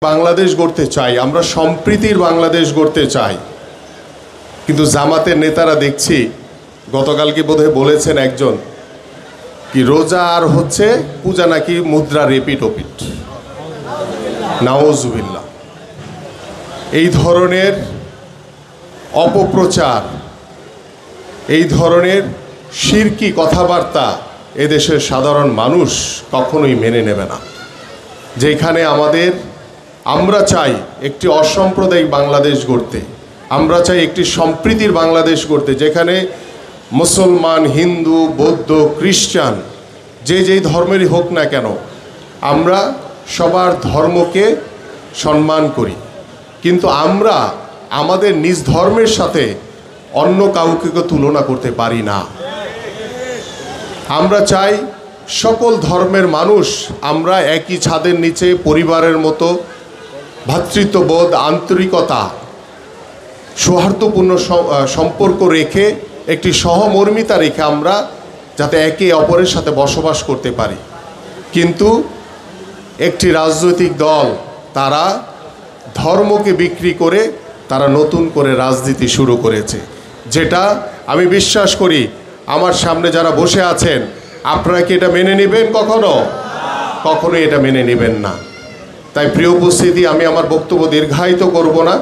বাংলাদেশ গড়তে চাই, আমরা সম্প্রীতির বাংলাদেশ গড়তে চাই। কিন্তু জামাতের নেতারা দেখছি, গতকালকে বোধহয় বলেছেন একজন, কি রোজা আর হচ্ছে পূজা নাকি মুদ্রা রেপিট ওপিট, নাউজুবিল্লাহ। এই ধরনের অপপ্রচার, এই ধরনের শিরকি কথাবার্তা এদেশের সাধারণ মানুষ কখনোই মেনে নেবে না। যেখানে আমরা চাই একটি অসাম্প্রদায়িক বাংলাদেশ গড়তে, আমরা চাই একটি সম্প্রীতির বাংলাদেশ গড়তে, যেখানে মুসলমান, হিন্দু, বৌদ্ধ, খ্রিস্টান, যেই ধর্মেরই হোক না কেন, আমরা সবার ধর্মকে সম্মান করি। কিন্তু আমরা আমাদের নিজ ধর্মের সাথে অন্য কাউকে তুলনা করতে পারি না। আমরা চাই সকল ধর্মের মানুষ আমরা একই ছাদের নিচে পরিবারের মতো ভ্রাতৃত্ববোধ, আন্তরিকতা, সৌহার্দ্যপূর্ণ সম্পর্ক রেখে, একটি সহমর্মিতা রেখে আমরা যাতে একে অপরের সাথে বসবাস করতে পারি। কিন্তু একটি রাজনৈতিক দল তারা ধর্মকে বিক্রি করে তারা নতুন করে রাজনীতি শুরু করেছে, যেটা আমি বিশ্বাস করি আমার সামনে যারা বসে আছেন আপনারা কি এটা মেনে নেবেন? কখনো এটা মেনে নেবেন না। তাই প্রিয় উপস্থিতি, আমি আমার বক্তব্য দীর্ঘায়িত করব না।